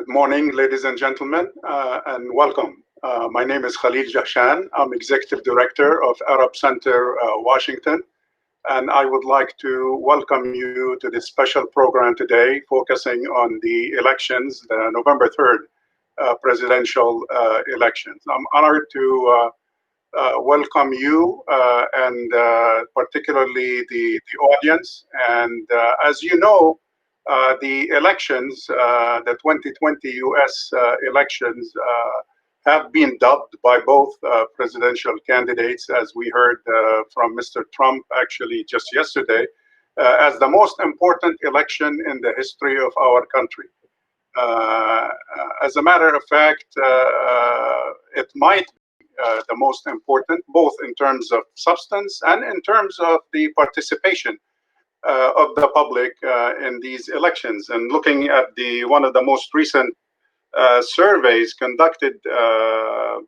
Good morning, ladies and gentlemen, and welcome. My name is Khalil Jahshan. I'm Executive Director of Arab Center, Washington, and I would like to welcome you to this special program today, focusing on the elections, the November 3rd presidential elections. I'm honored to welcome you and particularly the audience. And as you know, the elections, the 2020 US elections, have been dubbed by both presidential candidates, as we heard from Mr. Trump actually just yesterday, as the most important election in the history of our country. As a matter of fact, it might be the most important, both in terms of substance and in terms of the participation of the public in these elections. And looking at one of the most recent surveys conducted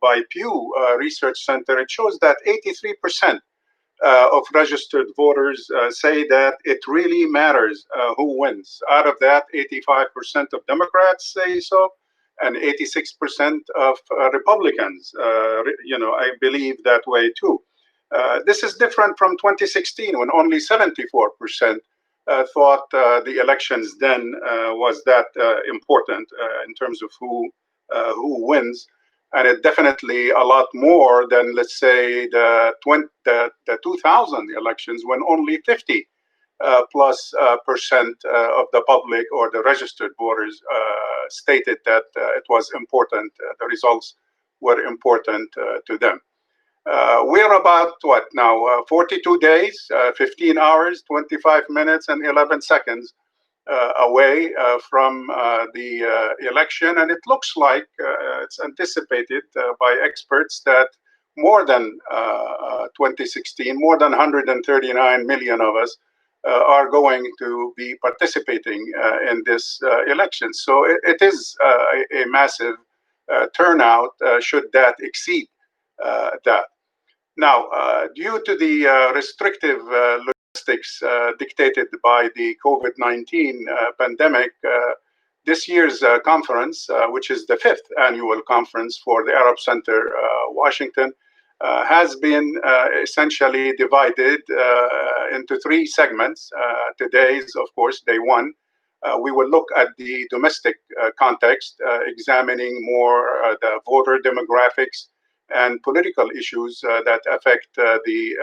by Pew Research Center, it shows that 83% of registered voters say that it really matters who wins. Out of that, 85% of Democrats say so, and 86% of Republicans, I believe that way too. This is different from 2016, when only 74% thought the elections then was that important in terms of who wins, and it definitely a lot more than, let's say, the 2000 elections, when only 50 plus percent of the public or the registered voters stated that it was important, the results were important to them. We're about what now? 42 days, 15 hours, 25 minutes, and 11 seconds away from the election, and it looks like it's anticipated by experts that more than 2016, more than 139 million of us are going to be participating in this election. So it is a massive turnout, should that exceed that. Now, due to the restrictive logistics dictated by the COVID-19 pandemic, this year's conference, which is the 5th annual conference for the Arab Center Washington, has been essentially divided into 3 segments. Today's, of course, day 1. We will look at the domestic context, examining more the voter demographics and political issues that affect the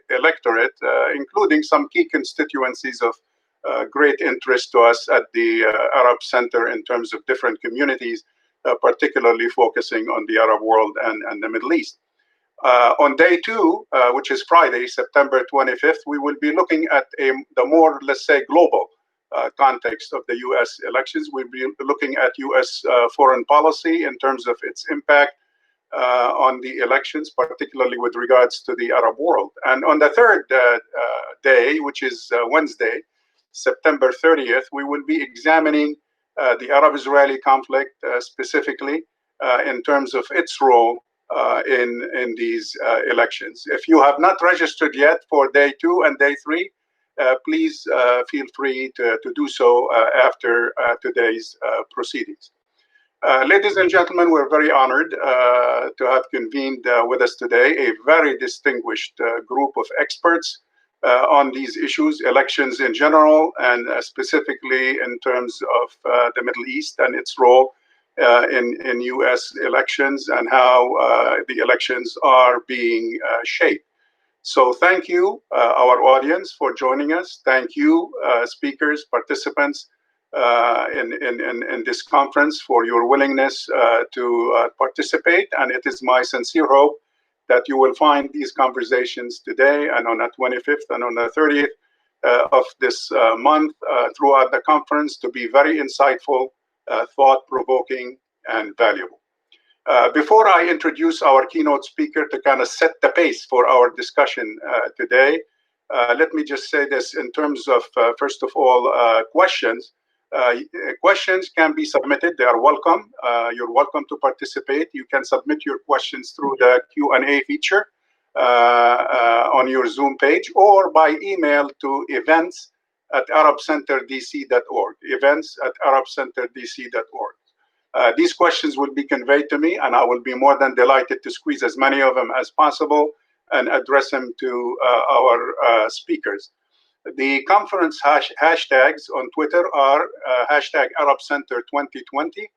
electorate, including some key constituencies of great interest to us at the Arab Center in terms of different communities, particularly focusing on the Arab world and the Middle East. On day 2, which is Friday, September 25th, we will be looking at the more, let's say, global context of the U.S. elections. We'll be looking at U.S. foreign policy in terms of its impact on the elections, particularly with regards to the Arab world. And on the 3rd day, which is Wednesday, September 30th, we will be examining the Arab-Israeli conflict specifically in terms of its role in these elections. If you have not registered yet for day 2 and day 3, please feel free to do so after today's proceedings. Ladies and gentlemen, we're very honored to have convened with us today a very distinguished group of experts on these issues, elections in general, and specifically in terms of the Middle East and its role in U.S. elections and how the elections are being shaped. So thank you, our audience, for joining us. Thank you, speakers, participants, in this conference, for your willingness to participate. And it is my sincere hope that you will find these conversations today and on the 25th and on the 30th of this month throughout the conference to be very insightful, thought-provoking, and valuable. Before I introduce our keynote speaker to kind of set the pace for our discussion today, let me just say this in terms of, first of all, questions. Questions can be submitted. They are welcome. You're welcome to participate. You can submit your questions through the Q&A feature on your Zoom page, or by email to events@arabcenterdc.org, events@arabcenterdc.org. These questions will be conveyed to me, and I will be more than delighted to squeeze as many of them as possible and address them to our speakers. The conference hashtags on Twitter are hashtag Arab Center 2020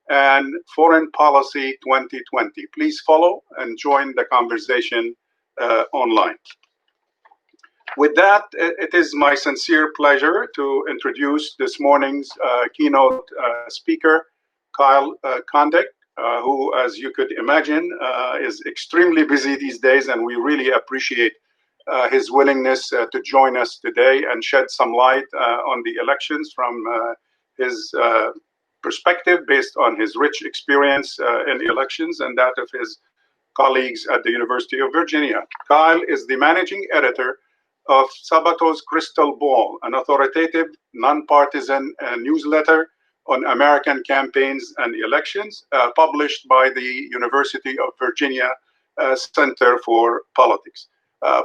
and Foreign Policy 2020. Please follow and join the conversation online. With that, it is my sincere pleasure to introduce this morning's keynote speaker, Khalil Kondik, who, as you could imagine, is extremely busy these days, and we really appreciate his willingness to join us today and shed some light on the elections from his perspective based on his rich experience in elections and that of his colleagues at the University of Virginia. Kyle is the managing editor of Sabato's Crystal Ball, an authoritative, nonpartisan newsletter on American campaigns and elections, published by the University of Virginia Center for Politics.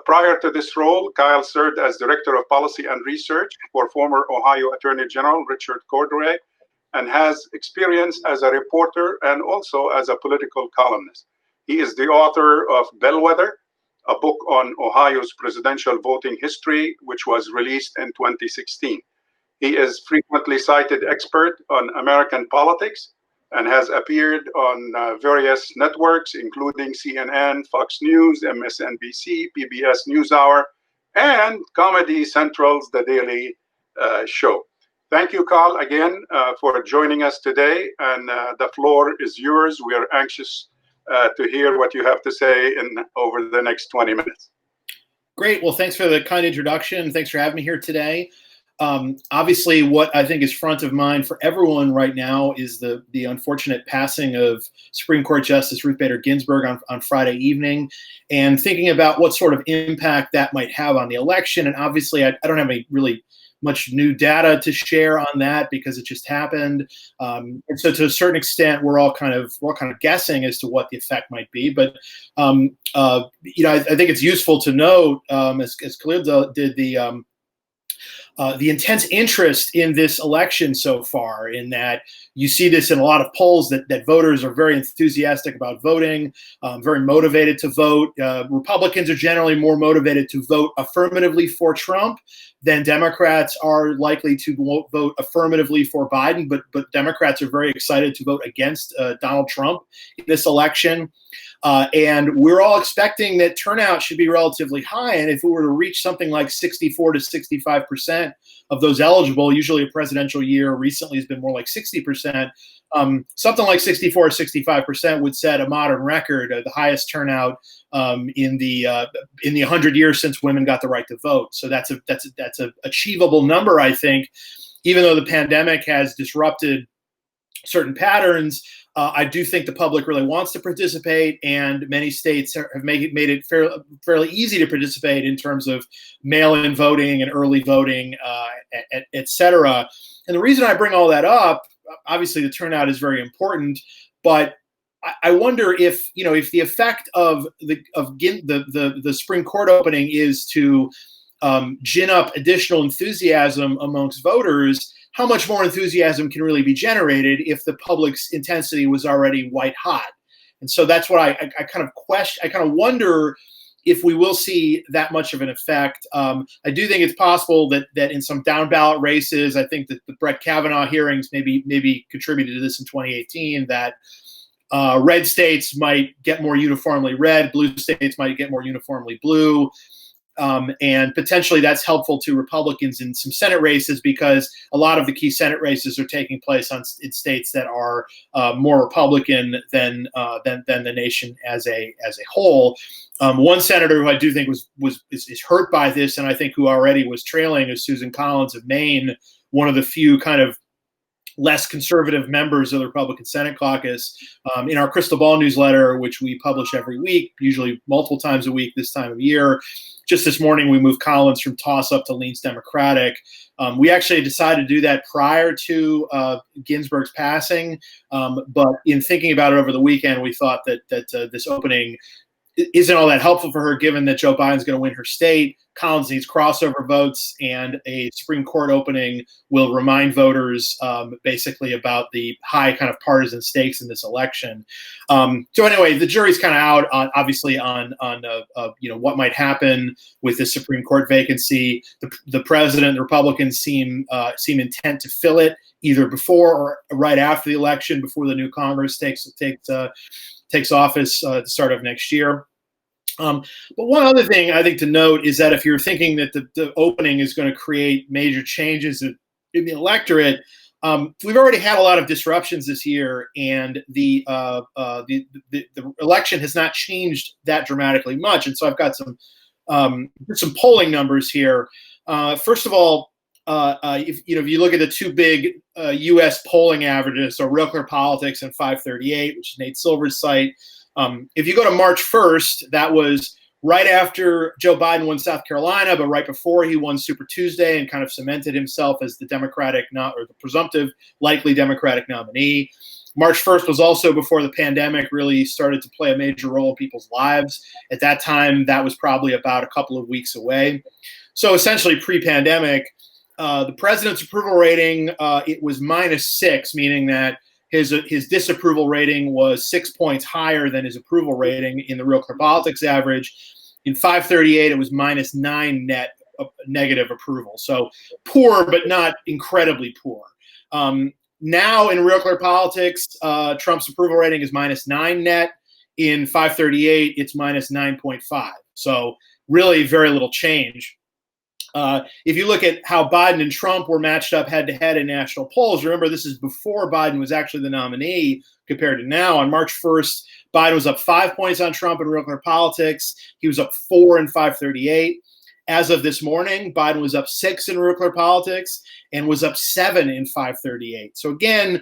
Prior to this role, Kyle served as Director of Policy and Research for former Ohio Attorney General Richard Cordray, and has experience as a reporter and also as a political columnist. He is the author of Bellwether, a book on Ohio's presidential voting history, which was released in 2016. He is frequently cited expert on American politics and has appeared on various networks, including CNN, Fox News, MSNBC, PBS NewsHour, and Comedy Central's The Daily Show. Thank you, Carl, again for joining us today, and the floor is yours. We are anxious to hear what you have to say over the next 20 minutes. Great. Well, thanks for the kind introduction. Thanks for having me here today. Obviously, what I think is front of mind for everyone right now is the unfortunate passing of Supreme Court Justice Ruth Bader Ginsburg on Friday evening, and thinking about what sort of impact that might have on the election. And obviously, I don't have any really much new data to share on that because it just happened. And so to a certain extent, we're all kind of guessing as to what the effect might be. But I think it's useful to note, as Khalil did, the intense interest in this election so far, in that you see this in a lot of polls that voters are very enthusiastic about voting, very motivated to vote. Republicans are generally more motivated to vote affirmatively for Trump than Democrats are likely to vote affirmatively for Biden, but Democrats are very excited to vote against Donald Trump in this election. And we're all expecting that turnout should be relatively high. And if we were to reach something like 64 to 65% of those eligible, usually a presidential year recently has been more like 60%, something like 64 or 65% would set a modern record, the highest turnout in the 100 years since women got the right to vote. So that's a achievable number, I think, even though the pandemic has disrupted certain patterns. I do think the public really wants to participate, and many states have made it fairly easy to participate in terms of mail-in voting and early voting, et cetera. And the reason I bring all that up, obviously the turnout is very important, but I wonder if the effect of the Supreme Court opening is to gin up additional enthusiasm amongst voters. How much more enthusiasm can really be generated if the public's intensity was already white hot? And so that's what I kind of question. I kind of wonder if we will see that much of an effect. I do think it's possible that in some down ballot races, I think that the Brett Kavanaugh hearings maybe contributed to this in 2018, that red states might get more uniformly red, blue states might get more uniformly blue. And potentially that's helpful to Republicans in some Senate races, because a lot of the key Senate races are taking place in states that are more Republican than the nation as a whole. One senator who I do think is hurt by this, and I think who already was trailing, is Susan Collins of Maine, one of the few kind of less conservative members of the Republican Senate caucus. In our Crystal Ball newsletter, which we publish every week, usually multiple times a week this time of year, just this morning we moved Collins from toss-up to leans Democratic. We actually decided to do that prior to Ginsburg's passing, but in thinking about it over the weekend, we thought that this opening isn't all that helpful for her, given that Joe Biden's going to win her state. Collins needs crossover votes, and a Supreme Court opening will remind voters basically about the high kind of partisan stakes in this election. So anyway, the jury's kind of out on, obviously, on what might happen with the Supreme Court vacancy. The president, the Republicans seem intent to fill it either before or right after the election, before the new Congress takes office at the start of next year. But one other thing I think to note is that if you're thinking that the opening is going to create major changes in the electorate, we've already had a lot of disruptions this year, and the election has not changed that dramatically much. And so I've got some polling numbers here. First of all, if you look at the two big U.S. polling averages, so Real Clear Politics and 538, which is Nate Silver's site. If you go to March 1st, that was right after Joe Biden won South Carolina, but right before he won Super Tuesday and kind of cemented himself as the the presumptive likely Democratic nominee. March 1st was also before the pandemic really started to play a major role in people's lives. At that time, that was probably about a couple of weeks away. So essentially pre-pandemic, the president's approval rating, it was -6, meaning that his disapproval rating was 6 points higher than his approval rating in the Real Clear Politics average. In 538, it was -9 net negative approval. So poor, but not incredibly poor. Now in Real Clear Politics, Trump's approval rating is -9 net. In 538, it's -9.5. So really very little change. If you look at how Biden and Trump were matched up head-to-head in national polls, remember this is before Biden was actually the nominee compared to now. On March 1st, Biden was up 5 points on Trump in Real Clear Politics. He was up 4 in 538. As of this morning, Biden was up 6 in Real Clear Politics and was up 7 in 538. So again,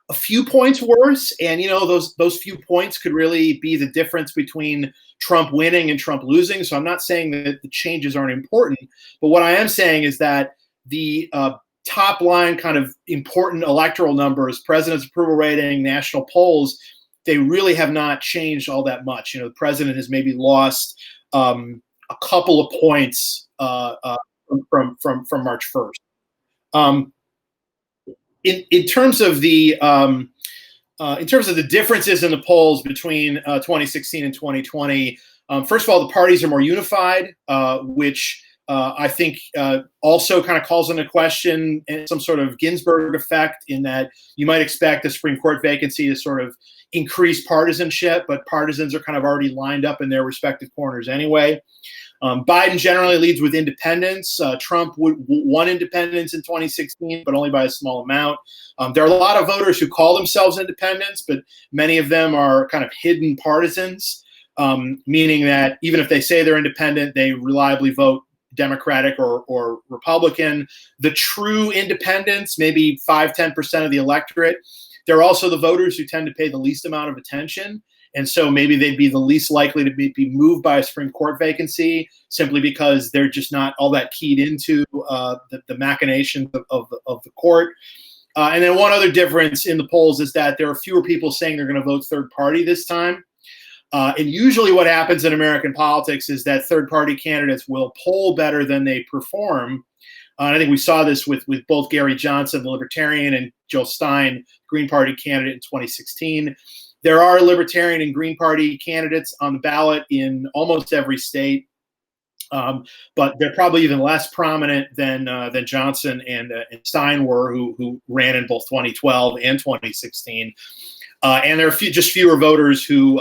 a few points worse, and those few points could really be the difference between Trump winning and Trump losing. So I'm not saying that the changes aren't important, but what I am saying is that the top line kind of important electoral numbers, president's approval rating, national polls, they really have not changed all that much. The president has maybe lost a couple of points from March 1st. In terms of the differences in the polls between 2016 and 2020, first of all, the parties are more unified, which I think also kind of calls into question some sort of Ginsburg effect, in that you might expect a Supreme Court vacancy to sort of increase partisanship, but partisans are kind of already lined up in their respective corners anyway. Biden generally leads with independents. Trump won independents in 2016, but only by a small amount. There are a lot of voters who call themselves independents, but many of them are kind of hidden partisans, meaning that even if they say they're independent, they reliably vote Democratic or Republican. The true independents, maybe 5-10% of the electorate, they're also the voters who tend to pay the least amount of attention. And so maybe they'd be the least likely to be moved by a Supreme Court vacancy, simply because they're just not all that keyed into the machinations of the court. And then one other difference in the polls is that there are fewer people saying they're going to vote third party this time. And usually what happens in American politics is that third party candidates will poll better than they perform. And I think we saw this with both Gary Johnson, the Libertarian, and Jill Stein, Green Party candidate in 2016. There are Libertarian and Green Party candidates on the ballot in almost every state, but they're probably even less prominent than Johnson and Stein were, who ran in both 2012 and 2016. And there are fewer voters who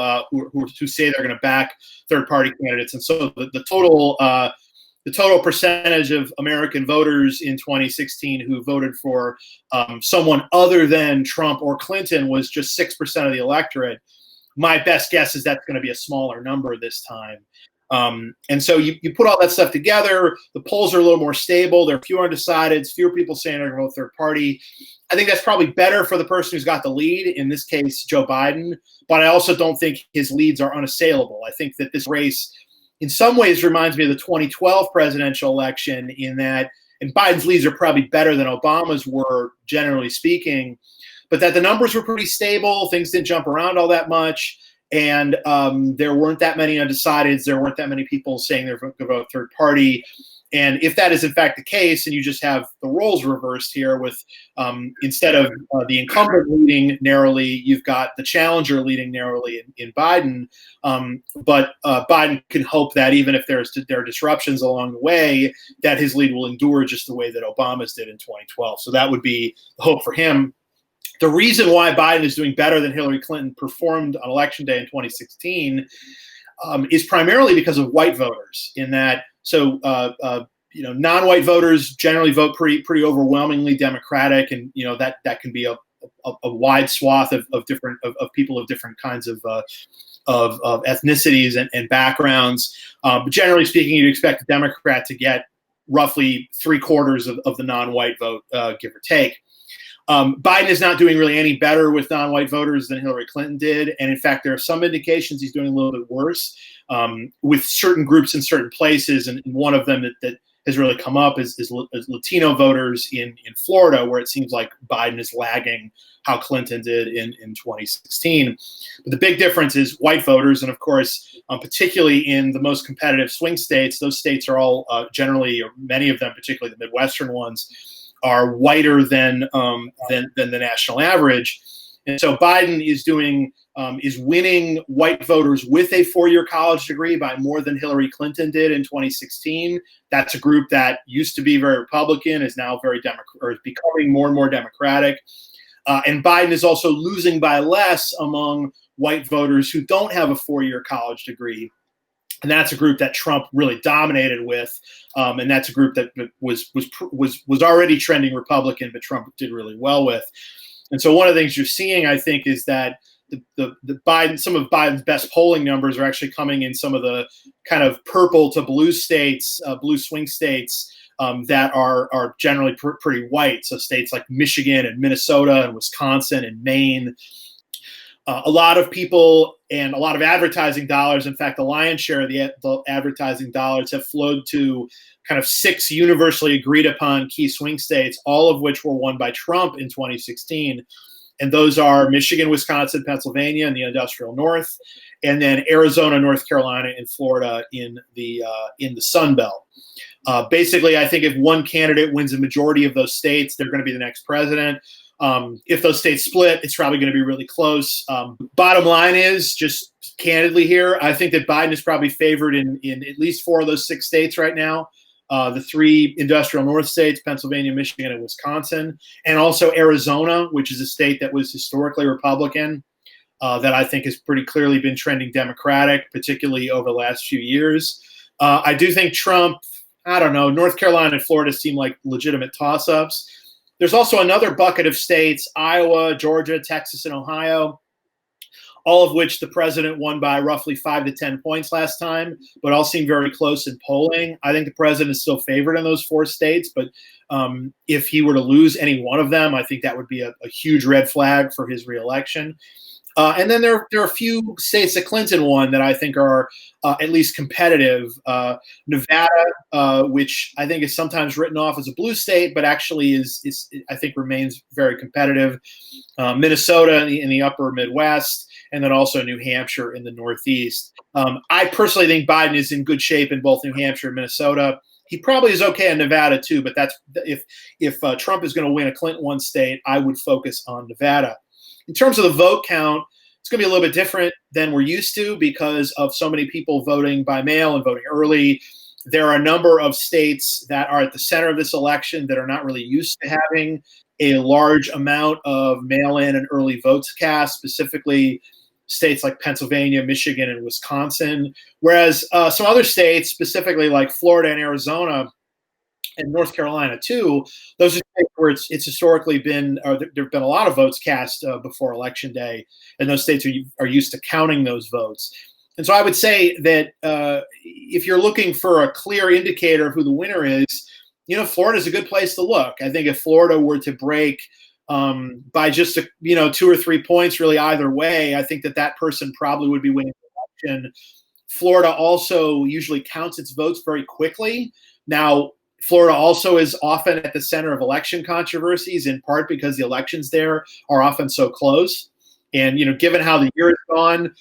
say they're going to back third-party candidates, and so the total percentage of American voters in 2016 who voted for someone other than Trump or Clinton was just 6% of the electorate. My best guess is that's going to be a smaller number this time. And so you put all that stuff together, the polls are a little more stable. There are fewer undecideds, fewer people saying they're going to vote third party. I think that's probably better for the person who's got the lead, in this case, Joe Biden. But I also don't think his leads are unassailable. I think that this race, in some ways, reminds me of the 2012 presidential election, in that, and Biden's leads are probably better than Obama's were, generally speaking, but that the numbers were pretty stable. Things didn't jump around all that much. And there weren't that many undecideds. There weren't that many people saying they're going to vote third party. And if that is in fact the case, and you just have the roles reversed here with instead of the incumbent leading narrowly, you've got the challenger leading narrowly in Biden. But Biden can hope that even if there are disruptions along the way, that his lead will endure just the way that Obama's did in 2012. So that would be the hope for him. The reason why Biden is doing better than Hillary Clinton performed on Election Day in 2016 is primarily because of white voters. In that, non-white voters generally vote pretty overwhelmingly Democratic, and that can be a wide swath of different people of different kinds of ethnicities and backgrounds. But generally speaking, you'd expect a Democrat to get roughly 3/4 of the non-white vote, give or take. Biden is not doing really any better with non-white voters than Hillary Clinton did. And in fact, there are some indications he's doing a little bit worse with certain groups in certain places. And one of them that has really come up is Latino voters in Florida, where it seems like Biden is lagging how Clinton did in 2016. But the big difference is white voters. And of course, particularly in the most competitive swing states, those states are all generally, or many of them, particularly the Midwestern ones, are whiter than the national average. And so Biden is winning white voters with a 4-year college degree by more than Hillary Clinton did in 2016. That's a group that used to be very Republican, is now very or is becoming more and more Democratic. And Biden is also losing by less among white voters who don't have a 4-year college degree. And that's a group that Trump really dominated with, and that's a group that was already trending Republican, but Trump did really well with. And so one of the things you're seeing, I think, is that some of Biden's best polling numbers are actually coming in some of the kind of purple to blue states, blue swing states that are generally pretty white. So states like Michigan and Minnesota and Wisconsin and Maine. A lot of people and a lot of advertising dollars, in fact, the lion's share of the advertising dollars have flowed to kind of 6 universally agreed upon key swing states, all of which were won by Trump in 2016. And those are Michigan, Wisconsin, Pennsylvania in the industrial north, and then Arizona, North Carolina, and Florida in the Sun Belt. Basically, I think if one candidate wins a majority of those states, they're going to be the next president. If those states split, it's probably going to be really close. Bottom line is, just candidly here, I think that Biden is probably favored in at least 4 of those 6 states right now. The 3 industrial north states, Pennsylvania, Michigan, and Wisconsin, and also Arizona, which is a state that was historically Republican, that I think has pretty clearly been trending Democratic, particularly over the last few years. I do think Trump, North Carolina and Florida seem like legitimate toss-ups. There's also another bucket of states, Iowa, Georgia, Texas, and Ohio, all of which the president won by roughly 5 to 10 points last time, but all seem very close in polling. I think the president is still favored in those 4 states, but if he were to lose any one of them, I think that would be a huge red flag for his reelection. And then there are a few states that Clinton won that I think are at least competitive. Nevada, which I think is sometimes written off as a blue state, but actually is I think remains very competitive. Minnesota in the upper Midwest, and then also New Hampshire in the Northeast. I personally think Biden is in good shape in both New Hampshire and Minnesota. He probably is okay in Nevada too, but that's if Trump is going to win a Clinton won state, I would focus on Nevada. In terms of the vote count, it's going to be a little bit different than we're used to because of so many people voting by mail and voting early. There are a number of states that are at the center of this election that are not really used to having a large amount of mail-in and early votes cast, specifically states like Pennsylvania, Michigan, and Wisconsin, whereas some other states, specifically like Florida and Arizona, and North Carolina too, those are states where it's historically been, there have been a lot of votes cast before Election Day, and those states are used to counting those votes. And so I would say that if you're looking for a clear indicator of who the winner is, Florida is a good place to look. I think if Florida were to break by just 2 or 3 points, really either way, I think that person probably would be winning the election. Florida also usually counts its votes very quickly. Now, Florida also is often at the center of election controversies, in part because the elections there are often so close. And, given how the year has gone,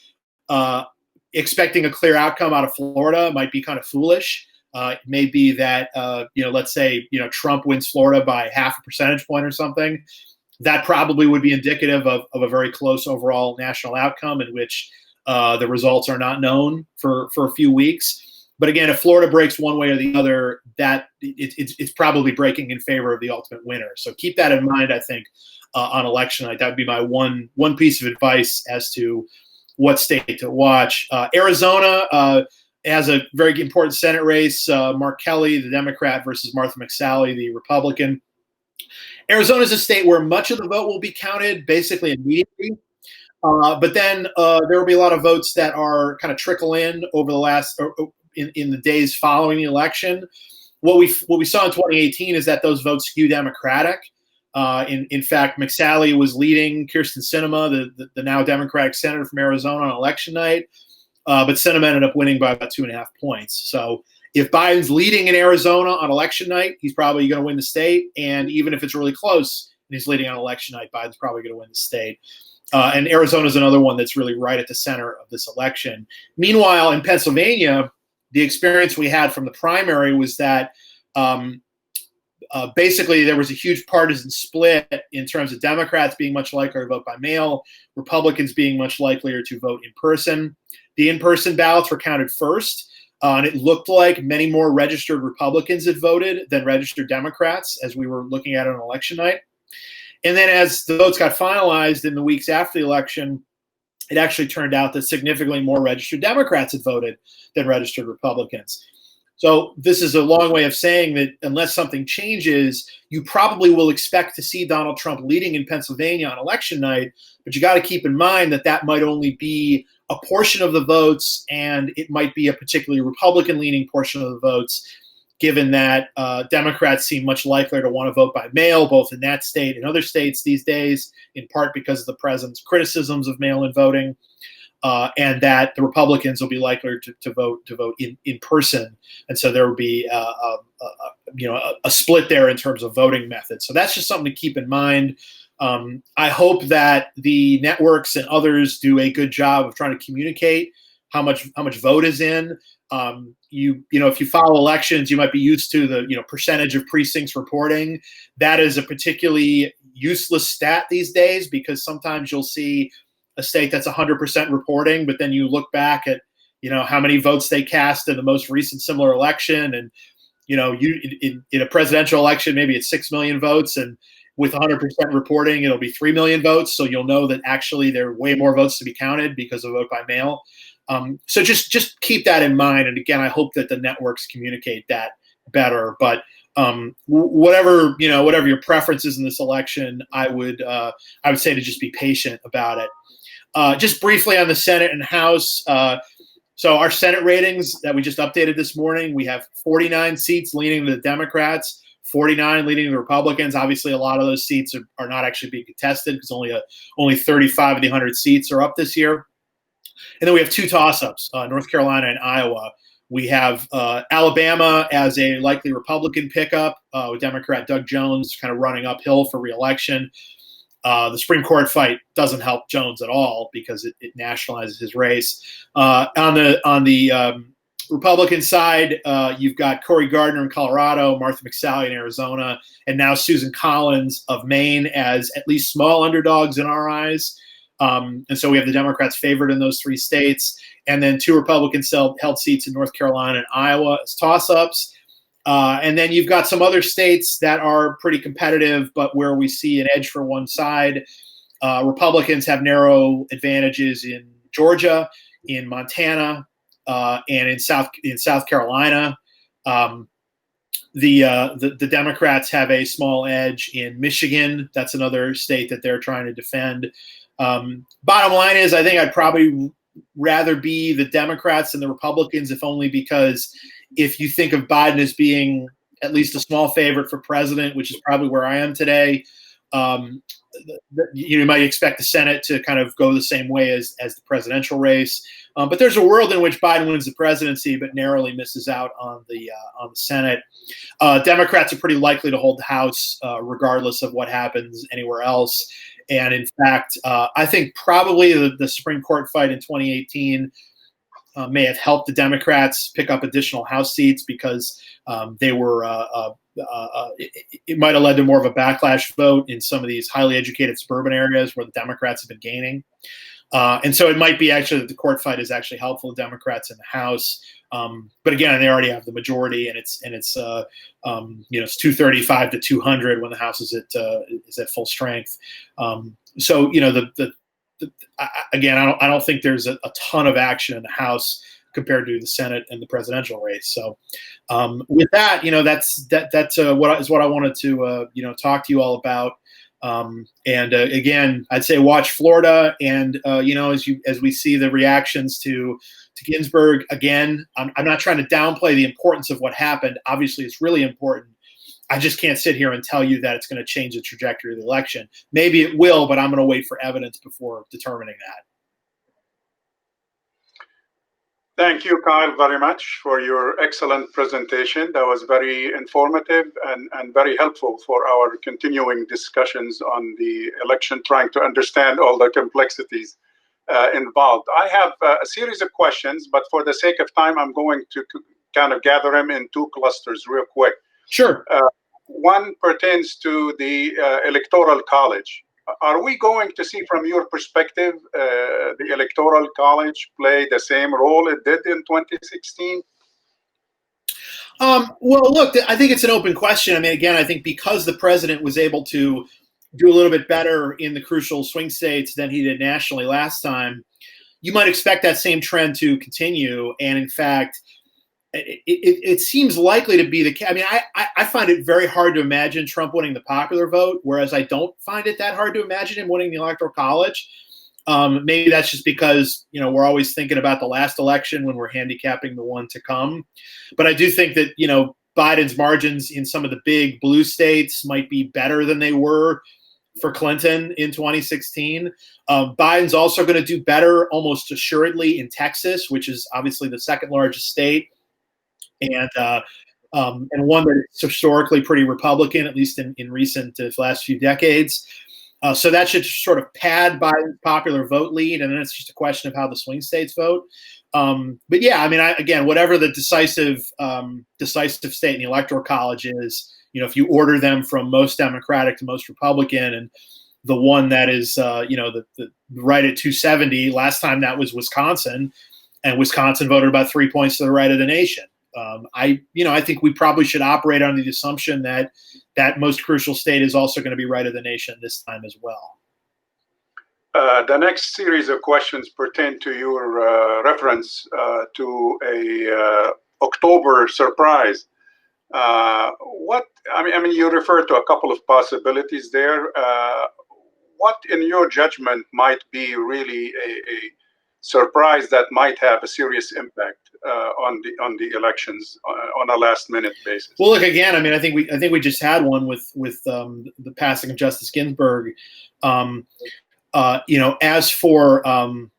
expecting a clear outcome out of Florida might be kind of foolish. It may be that, let's say, Trump wins Florida by half a percentage point or something. That probably would be indicative of a very close overall national outcome in which the results are not known for a few weeks. But again, if Florida breaks one way or the other, that it's probably breaking in favor of the ultimate winner. So keep that in mind, I think, on election night. That would be my one piece of advice as to what state to watch. Arizona has a very important Senate race. Mark Kelly, the Democrat, versus Martha McSally, the Republican. Arizona is a state where much of the vote will be counted basically immediately. But then there will be a lot of votes that are kind of trickle in over the last in the days following the election. What we saw in 2018 is that those votes skew Democratic. In fact, McSally was leading Kyrsten Sinema, the now Democratic senator from Arizona, on election night, but Sinema ended up winning by about 2.5 points. So if Biden's leading in Arizona on election night, he's probably going to win the state. And even if it's really close and he's leading on election night, Biden's probably going to win the state. And Arizona is another one that's really right at the center of this election. Meanwhile, in Pennsylvania, the experience we had from the primary was that basically there was a huge partisan split in terms of Democrats being much likelier to vote by mail, Republicans being much likelier to vote in person. The in-person ballots were counted first. And it looked like many more registered Republicans had voted than registered Democrats as we were looking at it on election night. And then as the votes got finalized in the weeks after the election, it actually turned out that significantly more registered Democrats had voted than registered Republicans. So this is a long way of saying that unless something changes, you probably will expect to see Donald Trump leading in Pennsylvania on election night, but you got to keep in mind that that might only be a portion of the votes, and it might be a particularly Republican-leaning portion of the votes, given that Democrats seem much likelier to want to vote by mail, both in that state and other states these days, in part because of the president's criticisms of mail-in voting, and that the Republicans will be likelier to vote in person, and so there will be a split there in terms of voting methods. So that's just something to keep in mind. I hope that the networks and others do a good job of trying to communicate how much vote is in. If you follow elections, you might be used to the percentage of precincts reporting. That is a particularly useless stat these days, because sometimes you'll see a state that's 100% reporting, but then you look back at how many votes they cast in the most recent similar election, and in a presidential election maybe it's 6 million votes, and with 100% reporting, it'll be 3 million votes. So you'll know that actually there are way more votes to be counted because of vote by mail. So just keep that in mind. And again, I hope that the networks communicate that better. But whatever your preferences in this election, I would say to just be patient about it. Just briefly on the Senate and House. So our Senate ratings that we just updated this morning, we have 49 seats leaning to the Democrats, 49 leading the Republicans. Obviously, a lot of those seats are not actually being contested because only 35 of the 100 seats are up this year. And then we have two toss-ups, North Carolina and Iowa. We have Alabama as a likely Republican pickup, with Democrat Doug Jones kind of running uphill for re-election. The Supreme Court fight doesn't help Jones at all because it nationalizes his race. On the Republican side, you've got Cory Gardner in Colorado, Martha McSally in Arizona, and now Susan Collins of Maine as at least small underdogs in our eyes. And so we have the Democrats favored in those three states, and then two Republicans held seats in North Carolina and Iowa as toss-ups. And then you've got some other states that are pretty competitive, but where we see an edge for one side. Republicans have narrow advantages in Georgia, in Montana, and in South Carolina. The Democrats have a small edge in Michigan. That's another state that they're trying to defend. Bottom line is, I think I'd probably rather be the Democrats than the Republicans, if only because if you think of Biden as being at least a small favorite for president, which is probably where I am today, you might expect the Senate to kind of go the same way as the presidential race. But there's a world in which Biden wins the presidency but narrowly misses out on the Senate. Democrats are pretty likely to hold the House regardless of what happens anywhere else. And in fact, I think probably the Supreme Court fight in 2018 may have helped the Democrats pick up additional House seats because they were. It might have led to more of a backlash vote in some of these highly educated suburban areas where the Democrats have been gaining. And so it might be actually that the court fight is actually helpful to Democrats in the House. But again, they already have the majority, and it's 235 to 200 when the House is at full strength. So again, I don't think there's a ton of action in the House compared to the Senate and the presidential race. So with that, that's what I wanted to talk to you all about. Again, I'd say watch Florida, and as we see the reactions to Ginsburg. Again, I'm not trying to downplay the importance of what happened. Obviously, it's really important. I just can't sit here and tell you that it's going to change the trajectory of the election. Maybe it will, but I'm going to wait for evidence before determining that. Thank you, Kyle, very much for your excellent presentation. That was very informative and very helpful for our continuing discussions on the election, trying to understand all the complexities involved. I have a series of questions, but for the sake of time, I'm going to kind of gather them in two clusters real quick. Sure. One pertains to the Electoral College. Are we going to see, from your perspective, the Electoral College play the same role it did in 2016? Well, look, I think it's an open question. I mean, again, I think because the president was able to do a little bit better in the crucial swing states than he did nationally last time, you might expect that same trend to continue. And in fact, it seems likely to be the case. I mean, I find it very hard to imagine Trump winning the popular vote, whereas I don't find it that hard to imagine him winning the Electoral College. Maybe that's just because, we're always thinking about the last election when we're handicapping the one to come. But I do think that, Biden's margins in some of the big blue states might be better than they were for Clinton in 2016. Biden's also going to do better almost assuredly in Texas, which is obviously the second largest state. And one that is historically pretty Republican, at least in recent last few decades. So that should sort of pad Biden's popular vote lead, and then it's just a question of how the swing states vote. But yeah, I mean, again, whatever the decisive state in the Electoral College is, if you order them from most Democratic to most Republican, and the one that is, the right at 270, last time that was Wisconsin, and Wisconsin voted about 3 points to the right of the nation. I think we probably should operate on the assumption that that most crucial state is also going to be right of the nation this time as well. The next series of questions pertain to your reference to a October surprise. You refer to a couple of possibilities there. What, in your judgment, might be really a surprise that might have a serious impact on the elections on a last-minute basis? Well, look, again, I mean, I think we just had one with the passing of Justice Ginsburg. As for part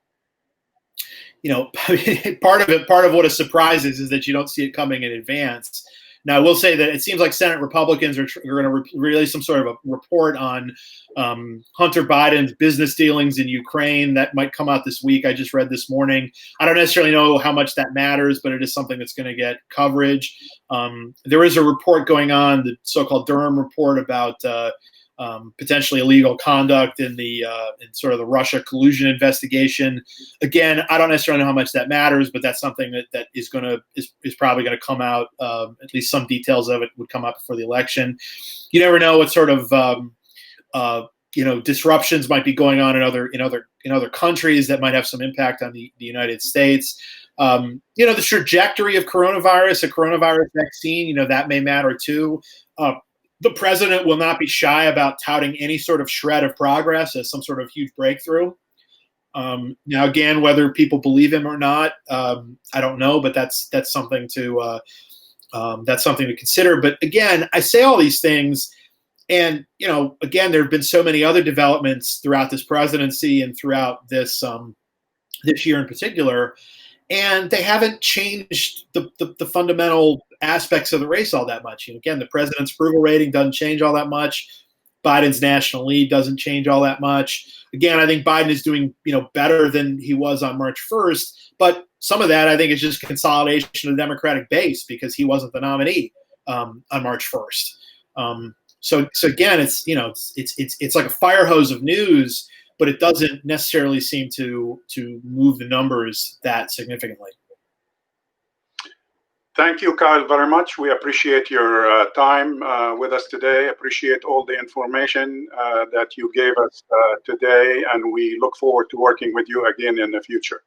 of what a surprise is that you don't see it coming in advance. Now, I will say that it seems like Senate Republicans are going to release some sort of a report on Hunter Biden's business dealings in Ukraine. That might come out this week. I just read this morning. I don't necessarily know how much that matters, but it is something that's going to get coverage. There is a report going on, the so-called Durham report, about potentially illegal conduct in sort of the Russia collusion investigation. Again, I don't necessarily know how much that matters, but that's something that is probably going to come out. At least some details of it would come out before the election. You never know what sort of disruptions might be going on in other countries that might have some impact on the United States. The trajectory of a coronavirus vaccine, that may matter too. The president will not be shy about touting any sort of shred of progress as some sort of huge breakthrough. Now, again, whether people believe him or not, I don't know, but that's something to consider. But again, I say all these things, and again, there have been so many other developments throughout this presidency and throughout this year in particular, and they haven't changed the fundamental aspects of the race all that much. Again, the president's approval rating doesn't change all that much. Biden's national lead doesn't change all that much. Again, I think Biden is doing better than he was on March 1st, but some of that I think is just consolidation of the Democratic base because he wasn't the nominee on March 1st. So again, it's like a fire hose of news, but it doesn't necessarily seem to move the numbers that significantly. Thank you, Kyle, very much. We appreciate your time with us today. Appreciate all the information that you gave us today, and we look forward to working with you again in the future.